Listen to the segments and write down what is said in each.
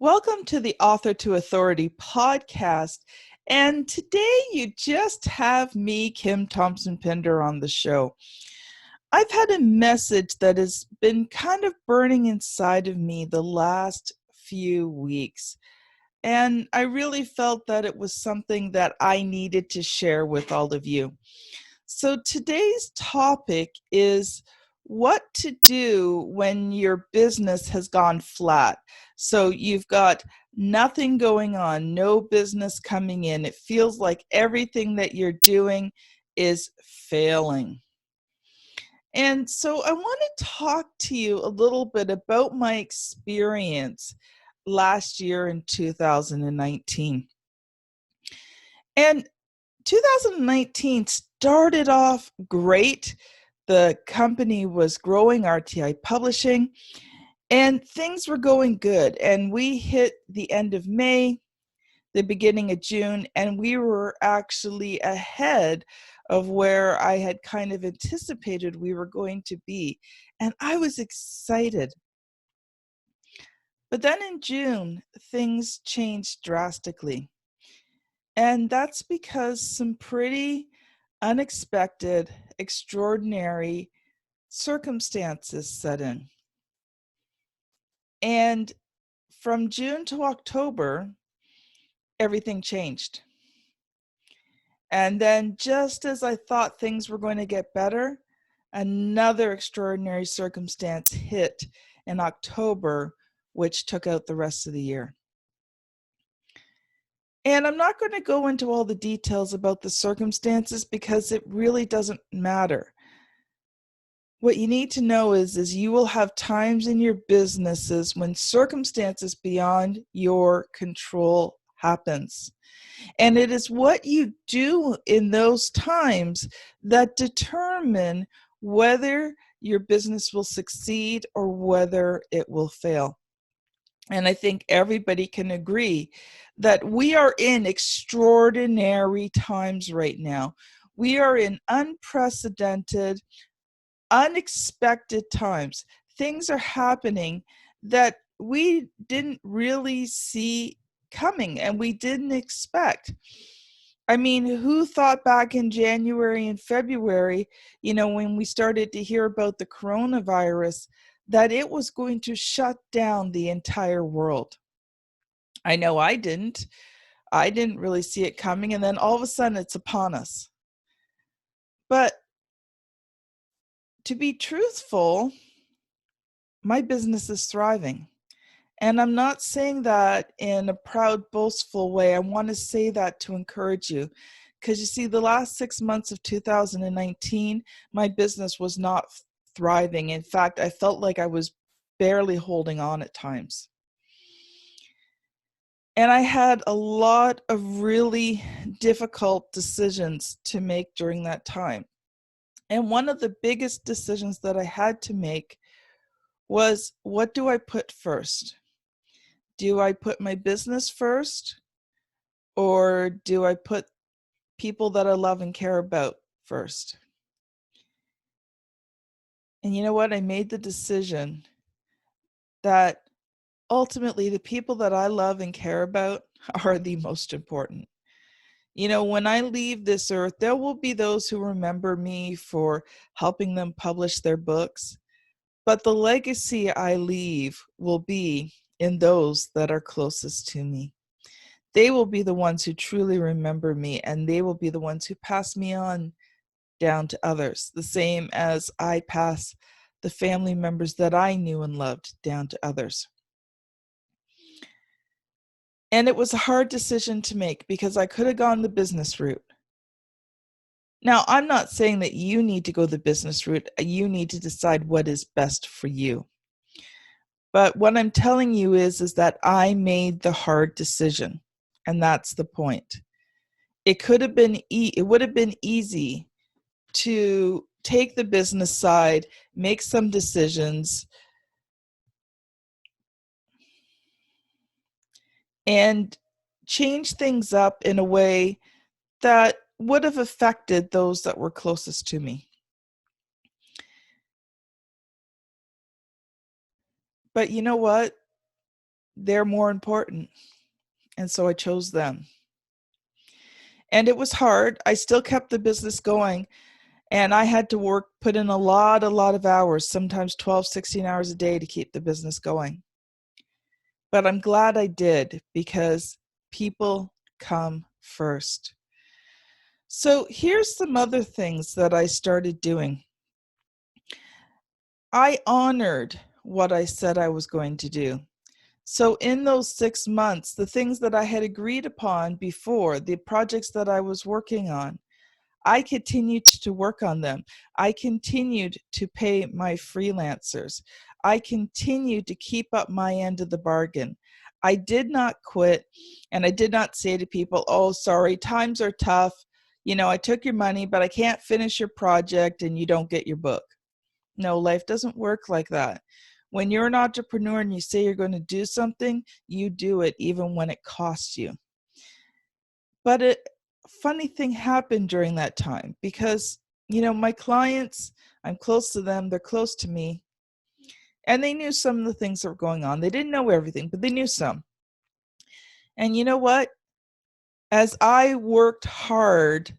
Welcome to the Author to Authority podcast. And today you just have me, Kim Thompson-Pinder, on the show. I've had a message that has been kind of burning inside of me the last few weeks. And I really felt that it was something that I needed to share with all of you. So today's topic is what to do when your business has gone flat. So you've got nothing going on, no business coming in. It feels like everything that you're doing is failing. And so I want to talk to you a little bit about my experience last year in 2019. And 2019 started off great. The company was growing, RTI Publishing, and things were going good. And we hit the end of May, the beginning of June, and we were actually ahead of where I had kind of anticipated we were going to be. And I was excited. But then in June, things changed drastically. And that's because some pretty unexpected, extraordinary circumstances set in. And from June to October, everything changed. And then just as I thought things were going to get better, another extraordinary circumstance hit in October, which took out the rest of the year. And I'm not going to go into all the details about the circumstances because it really doesn't matter. What you need to know is you will have times in your businesses when circumstances beyond your control happens. And it is what you do in those times that determine whether your business will succeed or whether it will fail. And I think everybody can agree that we are in extraordinary times right now. We are in unprecedented, unexpected times. Things are happening that we didn't really see coming and we didn't expect. I mean, who thought back in January and February, when we started to hear about the coronavirus, that it was going to shut down the entire world? I know I didn't. I didn't really see it coming, and then all of a sudden it's upon us. But to be truthful, my business is thriving. And I'm not saying that in a proud, boastful way. I want to say that to encourage you. Because you see, the last 6 months of 2019, my business was not thriving. In fact, I felt like I was barely holding on at times. And I had a lot of really difficult decisions to make during that time. And one of the biggest decisions that I had to make was, what do I put first? Do I put my business first, or do I put people that I love and care about first? And you know what? I made the decision that ultimately the people that I love and care about are the most important. When I leave this earth, there will be those who remember me for helping them publish their books, but the legacy I leave will be in those that are closest to me. They will be the ones who truly remember me, and they will be the ones who pass me on down to others, the same as I pass the family members that I knew and loved down to others. And it was a hard decision to make because I could have gone the business route. Now, I'm not saying that you need to go the business route. You need to decide what is best for you. But what I'm telling you is that I made the hard decision, and that's the point. It would have been easy to take the business side, make some decisions, and change things up in a way that would have affected those that were closest to me. But you know what? they're more important. And so I chose them. And it was hard. I still kept the business going. And I had to put in a lot of hours, sometimes 12, 16 hours a day to keep the business going. But I'm glad I did, because people come first. So here's some other things that I started doing. I honored what I said I was going to do. So in those 6 months, the things that I had agreed upon before, the projects that I was working on, I continued to work on them. I continued to pay my freelancers. I continued to keep up my end of the bargain. I did not quit, and I did not say to people, oh, sorry, times are tough. I took your money, but I can't finish your project and you don't get your book. No, life doesn't work like that. When you're an entrepreneur and you say you're going to do something, you do it even when it costs you. But a funny thing happened during that time, because, my clients, I'm close to them, they're close to me, and they knew some of the things that were going on. They didn't know everything, but they knew some. And you know what? As I worked hard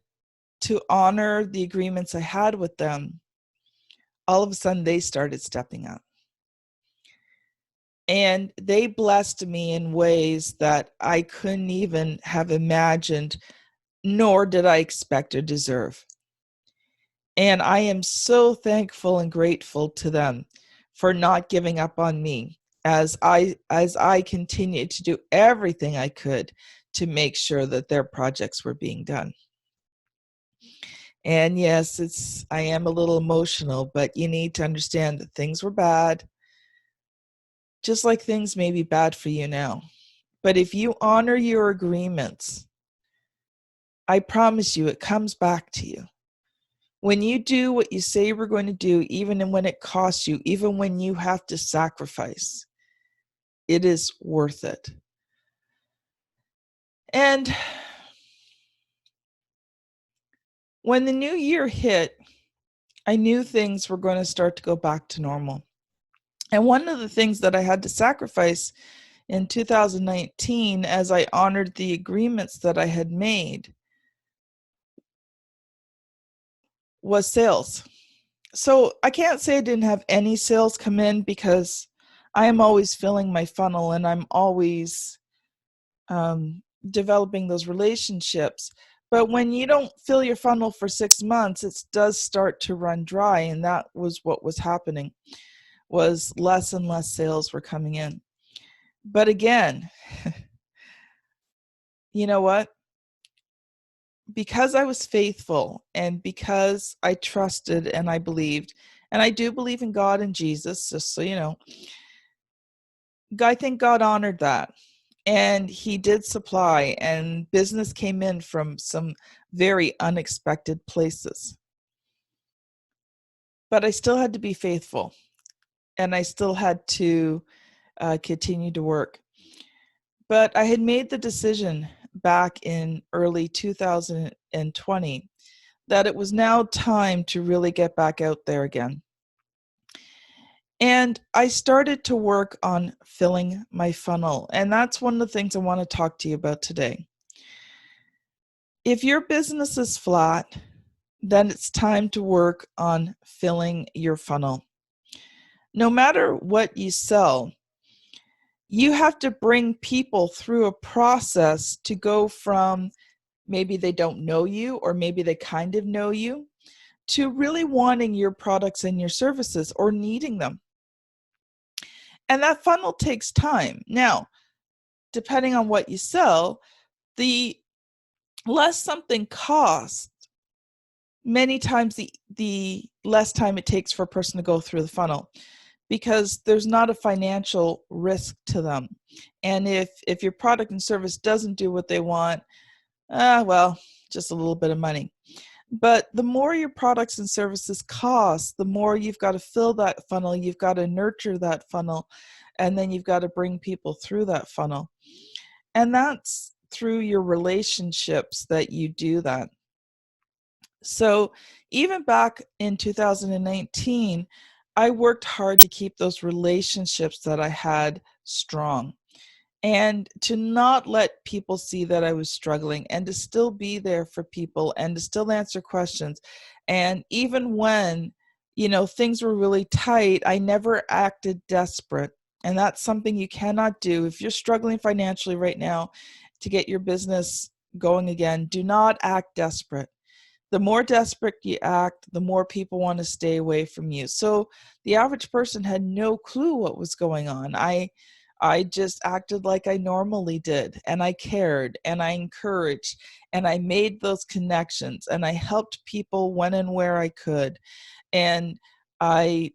to honor the agreements I had with them, all of a sudden they started stepping up. And they blessed me in ways that I couldn't even have imagined, nor did I expect or deserve. And I am so thankful and grateful to them for not giving up on me as I continued to do everything I could to make sure that their projects were being done. And yes, I am a little emotional, but you need to understand that things were bad, just like things may be bad for you now. But if you honor your agreements, I promise you it comes back to you. When you do what you say you were going to do, even when it costs you, even when you have to sacrifice, it is worth it. And when the new year hit, I knew things were going to start to go back to normal. And one of the things that I had to sacrifice in 2019, as I honored the agreements that I had made, was sales. So I can't say I didn't have any sales come in, because I am always filling my funnel and I'm always developing those relationships. But when you don't fill your funnel for 6 months, it does start to run dry. And that was what was happening, was less and less sales were coming in. But again, you know what? Because I was faithful and because I trusted and I believed, and I do believe in God and Jesus, just so you know, I think God honored that. And he did supply, and business came in from some very unexpected places. But I still had to be faithful, and I still had to continue to work. But I had made the decision back in early 2020 that it was now time to really get back out there again. And I started to work on filling my funnel. And that's one of the things I want to talk to you about today. If your business is flat, then it's time to work on filling your funnel. No matter what you sell, you have to bring people through a process to go from maybe they don't know you, or maybe they kind of know you, to really wanting your products and your services or needing them. And that funnel takes time. Now, depending on what you sell, the less something costs, many times the less time it takes for a person to go through the funnel, because there's not a financial risk to them. And if your product and service doesn't do what they want, well, just a little bit of money. But the more your products and services cost, the more you've got to fill that funnel, you've got to nurture that funnel, and then you've got to bring people through that funnel. And that's through your relationships that you do that. So even back in 2019, I worked hard to keep those relationships that I had strong. and to not let people see that I was struggling, and to still be there for people and to still answer questions. And even when, things were really tight, I never acted desperate. And that's something you cannot do. If you're struggling financially right now to get your business going again, do not act desperate. The more desperate you act, the more people want to stay away from you. So the average person had no clue what was going on. I just acted like I normally did, and I cared, and I encouraged, and I made those connections, and I helped people when and where I could. And I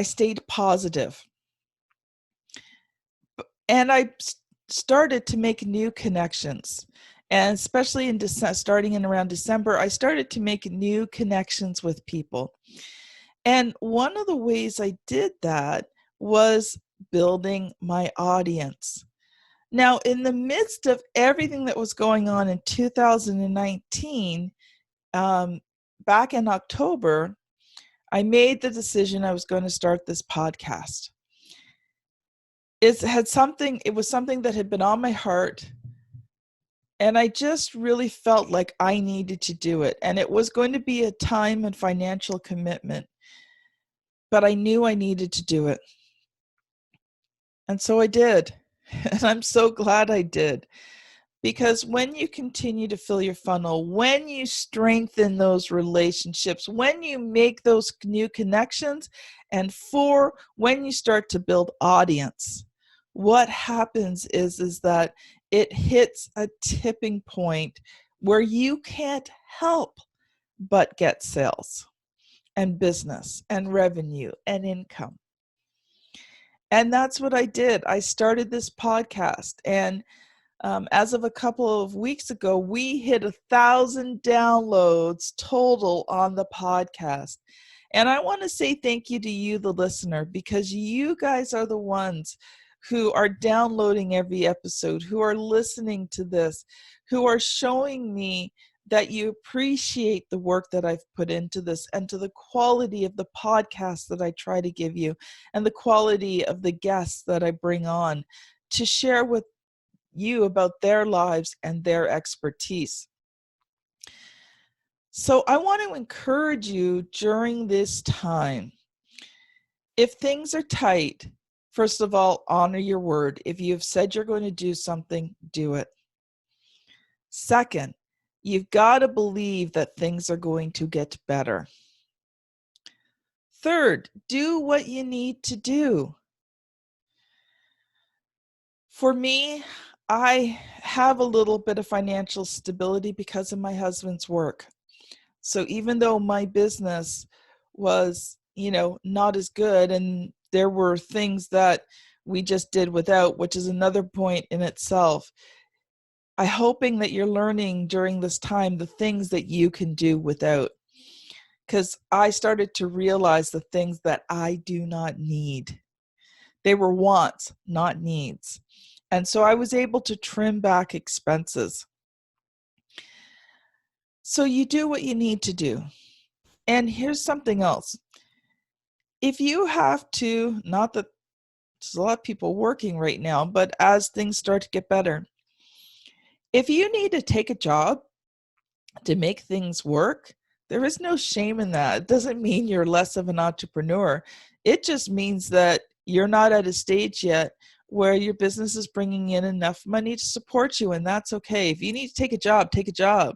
stayed positive. And I started to make new connections. And especially starting in around December, I started to make new connections with people. And one of the ways I did that was building my audience. Now, in the midst of everything that was going on in 2019, back in October, I made the decision I was going to start this podcast. It was something that had been on my heart, and I just really felt like I needed to do it. And it was going to be a time and financial commitment, but I knew I needed to do it. And so I did. And I'm so glad I did. Because when you continue to fill your funnel, when you strengthen those relationships, when you make those new connections, and when you start to build audience, what happens is that it hits a tipping point where you can't help but get sales and business and revenue and income. And that's what I did. I started this podcast, and as of a couple of weeks ago, we hit 1,000 downloads total on the podcast. And I want to say thank you to you, the listener, because you guys are the ones who are downloading every episode, who are listening to this, who are showing me that you appreciate the work that I've put into this, and to the quality of the podcast that I try to give you, and the quality of the guests that I bring on to share with you about their lives and their expertise. So I want to encourage you during this time. If things are tight, first of all, honor your word. If you've said you're going to do something, do it. Second, you've got to believe that things are going to get better. Third, do what you need to do. For me, I have a little bit of financial stability because of my husband's work. So even though my business was, not as good, and there were things that we just did without, which is another point in itself, I'm hoping that you're learning during this time the things that you can do without. Because I started to realize the things that I do not need. They were wants, not needs. And so I was able to trim back expenses. So you do what you need to do. And here's something else. If you have to, not that there's a lot of people working right now, but as things start to get better, if you need to take a job to make things work, there is no shame in that. It doesn't mean you're less of an entrepreneur. It just means that you're not at a stage yet where your business is bringing in enough money to support you, and that's okay. If you need to take a job, take a job.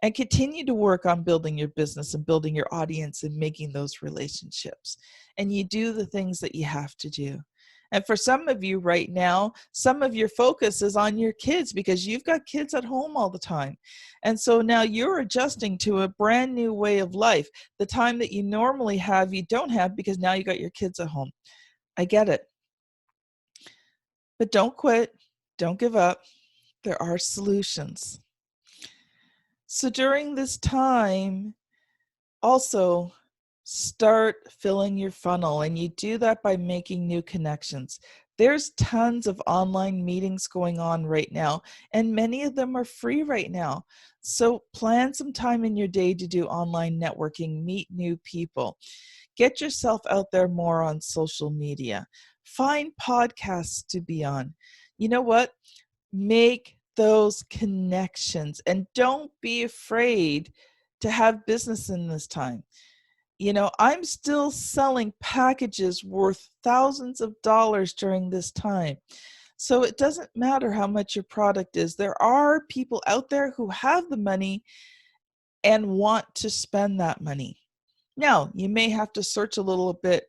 And continue to work on building your business and building your audience and making those relationships. And you do the things that you have to do. And for some of you right now, some of your focus is on your kids because you've got kids at home all the time. And so now you're adjusting to a brand new way of life. The time that you normally have, you don't have because now you got your kids at home. I get it. But don't quit. Don't give up. There are solutions. So during this time, also start filling your funnel, and you do that by making new connections. There's tons of online meetings going on right now, and many of them are free right now. So plan some time in your day to do online networking, meet new people, get yourself out there more on social media, find podcasts to be on. You know what? Make those connections and don't be afraid to have business in this time. You know, I'm still selling packages worth thousands of dollars during this time. So it doesn't matter how much your product is. There are people out there who have the money and want to spend that money. Now, you may have to search a little bit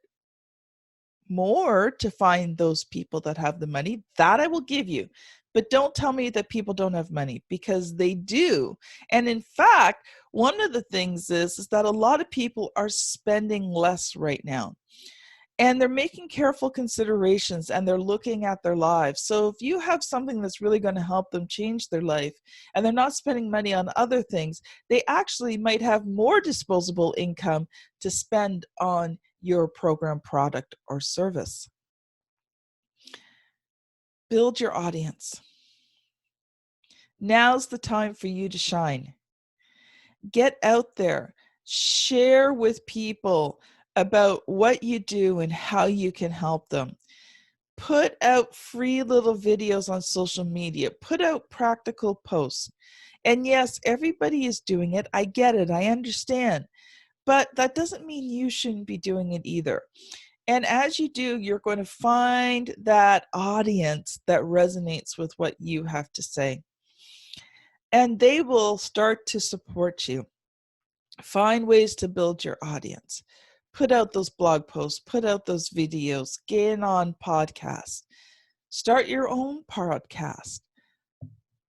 more to find those people that have the money. That I will give you. But don't tell me that people don't have money, because they do. And in fact, one of the things is that a lot of people are spending less right now. And they're making careful considerations and they're looking at their lives. So if you have something that's really going to help them change their life and they're not spending money on other things, they actually might have more disposable income to spend on your program, product, or service. Build your audience. Now's the time for you to shine. Get out there. Share with people about what you do and how you can help them. Put out free little videos on social media. Put out practical posts. And yes, everybody is doing it. I get it. I understand. But that doesn't mean you shouldn't be doing it either. And as you do, you're going to find that audience that resonates with what you have to say. And they will start to support you. Find ways to build your audience. Put out those blog posts, put out those videos, get on podcasts. Start your own podcast.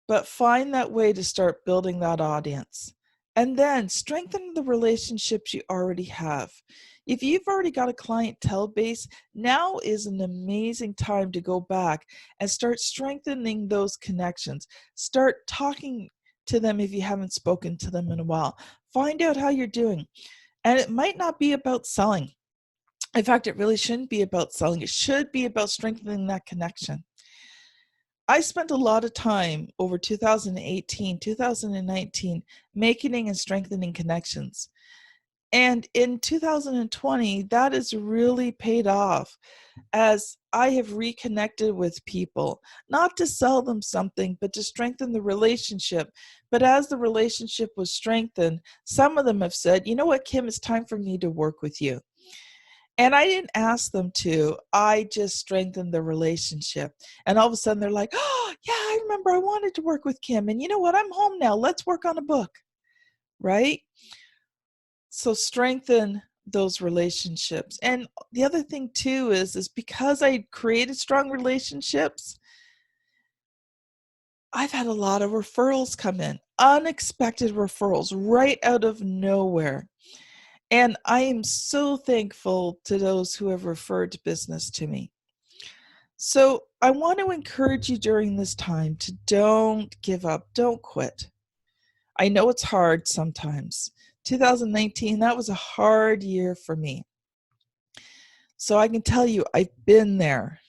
But find that way to start building that audience. And then strengthen the relationships you already have. If you've already got a clientele base, now is an amazing time to go back and start strengthening those connections. Start talking to them if you haven't spoken to them in a while. Find out how you're doing. And it might not be about selling. In fact, it really shouldn't be about selling. It should be about strengthening that connection. I spent a lot of time over 2018, 2019, making and strengthening connections. And in 2020, that has really paid off as I have reconnected with people, not to sell them something, but to strengthen the relationship. But as the relationship was strengthened, some of them have said, you know what, Kim, it's time for me to work with you. And I didn't ask them to, I just strengthened the relationship. And all of a sudden they're like, oh, yeah, I remember I wanted to work with Kim. And you know what, I'm home now. Let's work on a book, right? So strengthen those relationships. And the other thing too is because I created strong relationships, I've had a lot of referrals come in, unexpected referrals right out of nowhere. And I am so thankful to those who have referred business to me. So I want to encourage you during this time to don't give up, don't quit. I know it's hard sometimes. 2019, that was a hard year for me. So I can tell you, I've been there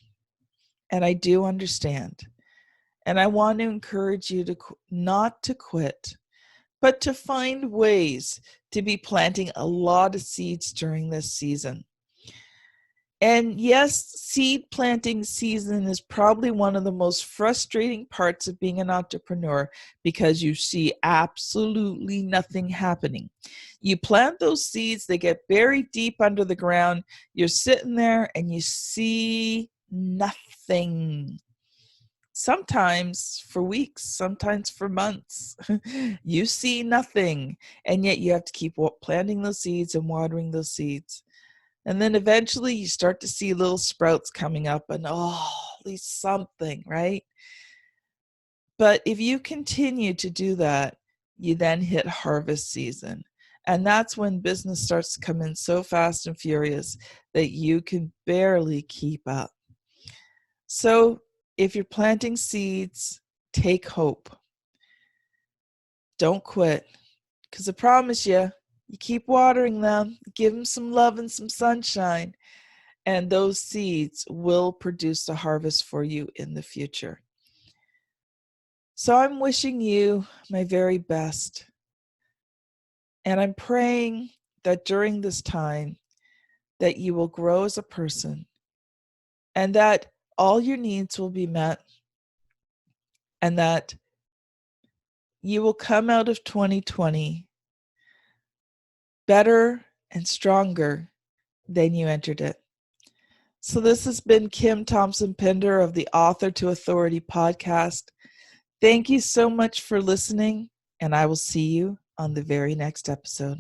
and I do understand. And I want to encourage you to not to quit, but to find ways to be planting a lot of seeds during this season. And yes, seed planting season is probably one of the most frustrating parts of being an entrepreneur because you see absolutely nothing happening. You plant those seeds, they get buried deep under the ground, you're sitting there and you see nothing. Sometimes for weeks, sometimes for months, you see nothing, and yet you have to keep planting those seeds and watering those seeds. And then eventually you start to see little sprouts coming up and at least something, right? But if you continue to do that, you then hit harvest season. And that's when business starts to come in so fast and furious that you can barely keep up. So if you're planting seeds, take hope. Don't quit. Because I promise you, you keep watering them, give them some love and some sunshine, and those seeds will produce a harvest for you in the future. So I'm wishing you my very best. And I'm praying that during this time that you will grow as a person and that all your needs will be met and that you will come out of 2020 better and stronger than you entered it. So this has been Kim Thompson-Pinder of the Author to Authority podcast. Thank you so much for listening, and I will see you on the very next episode.